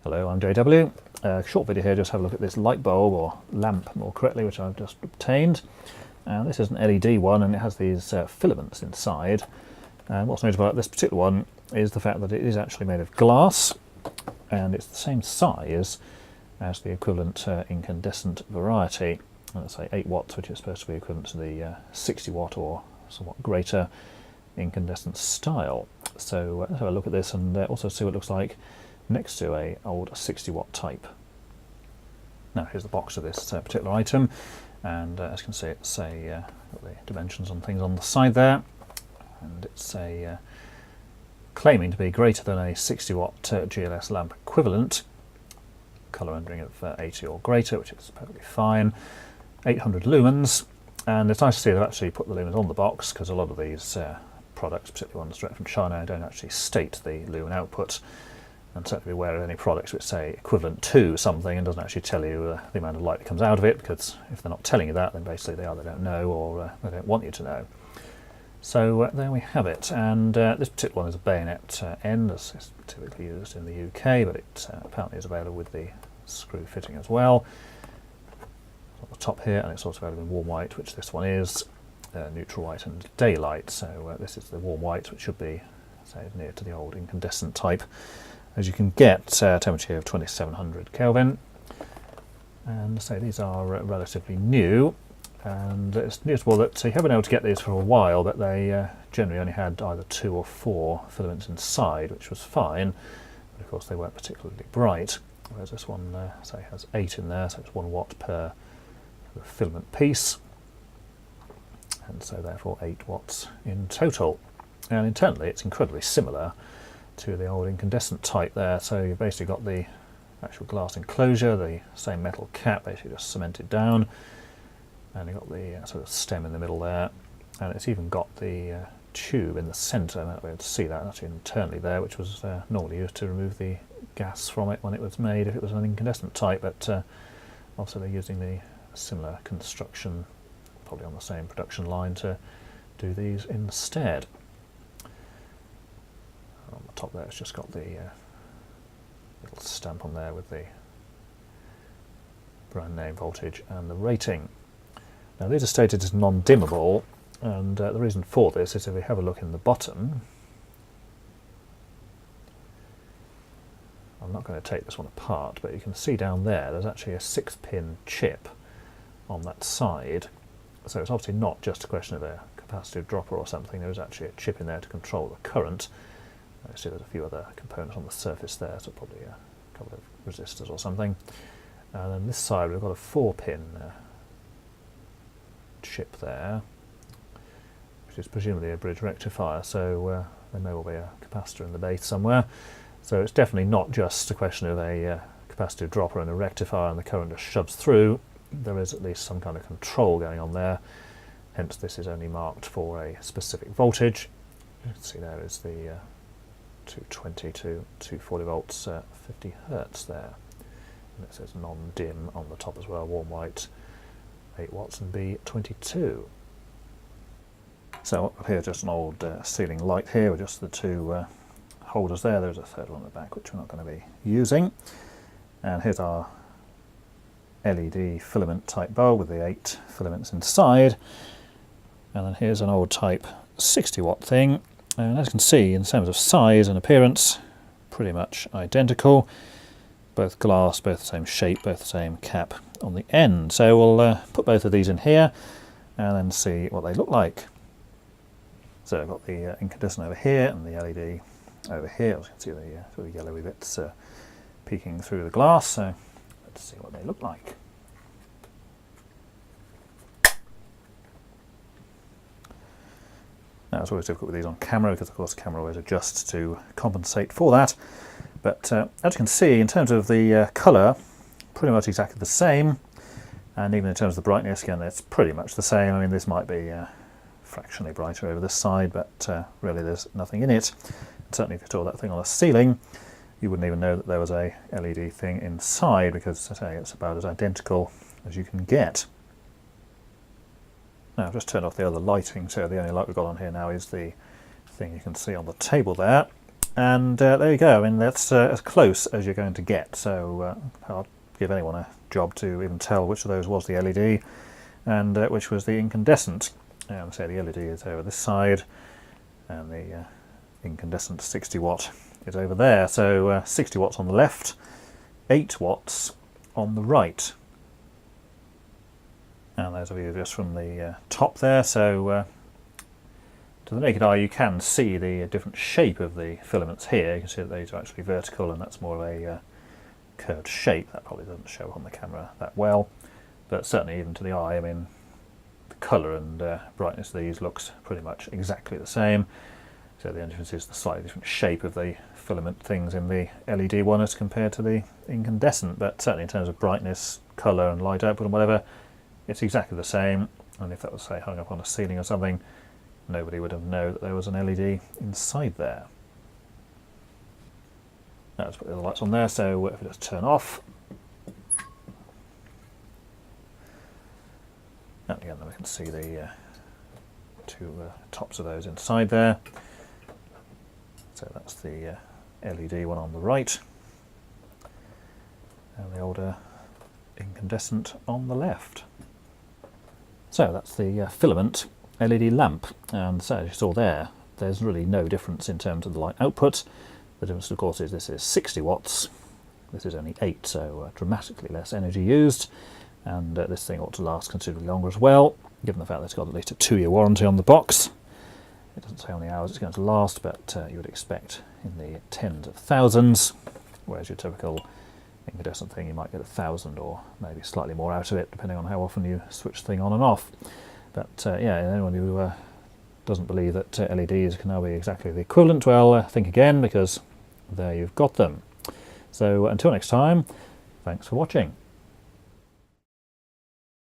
Hello, I'm JW. Short video here, just have a look at this light bulb, or lamp more correctly, which I've just obtained. This is an LED one, and it has these filaments inside. And what's notable about this particular one is the fact that it is actually made of glass, and it's the same size as the equivalent incandescent variety. Let's say 8 watts, which is supposed to be equivalent to the 60 watt or somewhat greater incandescent style. So let's have a look at this and also see what it looks like next to a old 60 watt type. Now here's the box of this particular item, and as you can see, it's got the dimensions on things on the side there, and it's claiming to be greater than a 60 watt GLS lamp equivalent, colour rendering of 80 or greater, which is perfectly fine, 800 lumens, and it's nice to see they've actually put the lumens on the box, because a lot of these products, particularly ones direct from China, don't actually state the lumen output. And certainly be aware of any products which say equivalent to something and doesn't actually tell you the amount of light that comes out of it, because if they're not telling you that, then basically they either don't know or they don't want you to know. So there we have it, and this particular one is a bayonet end, as is typically used in the UK, but it apparently is available with the screw fitting as well. It's on the top here, and it's also available in warm white, which this one is, neutral white and daylight. So this is the warm white, which should be, say, near to the old incandescent type. As you can get, temperature of 2700 Kelvin, and so these are relatively new, and it's notable that you haven't been able to get these for a while, but they generally only had either 2 or 4 filaments inside, which was fine, but of course they weren't particularly bright, whereas this one say has 8 in there, so it's 1 watt per filament piece, and so therefore 8 watts in total. And internally it's incredibly similar to the old incandescent type there, so you've basically got the actual glass enclosure, the same metal cap basically just cemented down, and you've got the sort of stem in the middle there, and it's even got the tube in the centre. I might be able to see that actually internally there, which was normally used to remove the gas from it when it was made if it was an incandescent type, but also they're using the similar construction, probably on the same production line, to do these instead. On the top there, it's just got the little stamp on there with the brand name, voltage, and the rating. Now these are stated as non-dimmable, and the reason for this is if we have a look in the bottom. I'm not going to take this one apart, but you can see down there's actually a 6-pin chip on that side. So it's obviously not just a question of a capacitive dropper or something. There is actually a chip in there to control the current. I see there's a few other components on the surface there, so probably a couple of resistors or something. And then this side we've got a 4-pin chip there, which is presumably a bridge rectifier, so there may well be a capacitor in the base somewhere. So it's definitely not just a question of a capacitive dropper and a rectifier and the current just shoves through. There is at least some kind of control going on there, hence this is only marked for a specific voltage. You can see there is the 220 to 240 volts, 50 hertz there, and it says non-dim on the top as well, warm white, 8 watts and B22. So up here just an old ceiling light here with just the 2 holders there. There's a third one at the back which we're not going to be using, and here's our LED filament type bulb with the 8 filaments inside, and then here's an old type 60 watt thing. And as you can see, in terms of size and appearance, pretty much identical. Both glass, both the same shape, both the same cap on the end. So we'll put both of these in here and then see what they look like. So I've got the incandescent over here and the LED over here. As you can see the sort of yellowy bits peeking through the glass. So let's see what they look like. Now it's always difficult with these on camera because of course the camera always adjusts to compensate for that, but as you can see, in terms of the colour, pretty much exactly the same, and even in terms of the brightness, again, it's pretty much the same. I mean, this might be fractionally brighter over this side, but really there's nothing in it. And certainly if you saw that thing on the ceiling, you wouldn't even know that there was a LED thing inside, because I say it's about as identical as you can get. Now I've just turned off the other lighting, so the only light we've got on here now is the thing you can see on the table there. And there you go. I mean, that's as close as you're going to get. So I'll give anyone a job to even tell which of those was the LED and which was the incandescent. So the LED is over this side, and the incandescent 60 watt is over there. So 60 watts on the left, 8 watts on the right. And there's a view just from the top there. So to the naked eye you can see the different shape of the filaments here. You can see that these are actually vertical, and that's more of a curved shape. That probably doesn't show on the camera that well, but certainly even to the eye, I mean, the colour and brightness of these looks pretty much exactly the same. So the only difference is the slightly different shape of the filament things in the LED one as compared to the incandescent, but certainly in terms of brightness, colour and light output and whatever, it's exactly the same. And if that was, say, hung up on a ceiling or something, nobody would have known that there was an LED inside there. Now let's put the other lights on there, so if we just turn off, and again then we can see the two tops of those inside there. So that's the LED one on the right, and the older incandescent on the left. So that's the filament LED lamp, and so as you saw there, there's really no difference in terms of the light output. The difference of course is this is 60 watts, this is only 8, so dramatically less energy used, and this thing ought to last considerably longer as well, given the fact that it's got at least a 2-year warranty on the box. It doesn't say how many hours it's going to last, but you would expect in the tens of thousands, whereas your typical incandescent thing you might get 1,000 or maybe slightly more out of it, depending on how often you switch the thing on and off. But yeah, anyone who doesn't believe that LEDs can now be exactly the equivalent, well, think again, because there you've got them. So until next time, thanks for watching.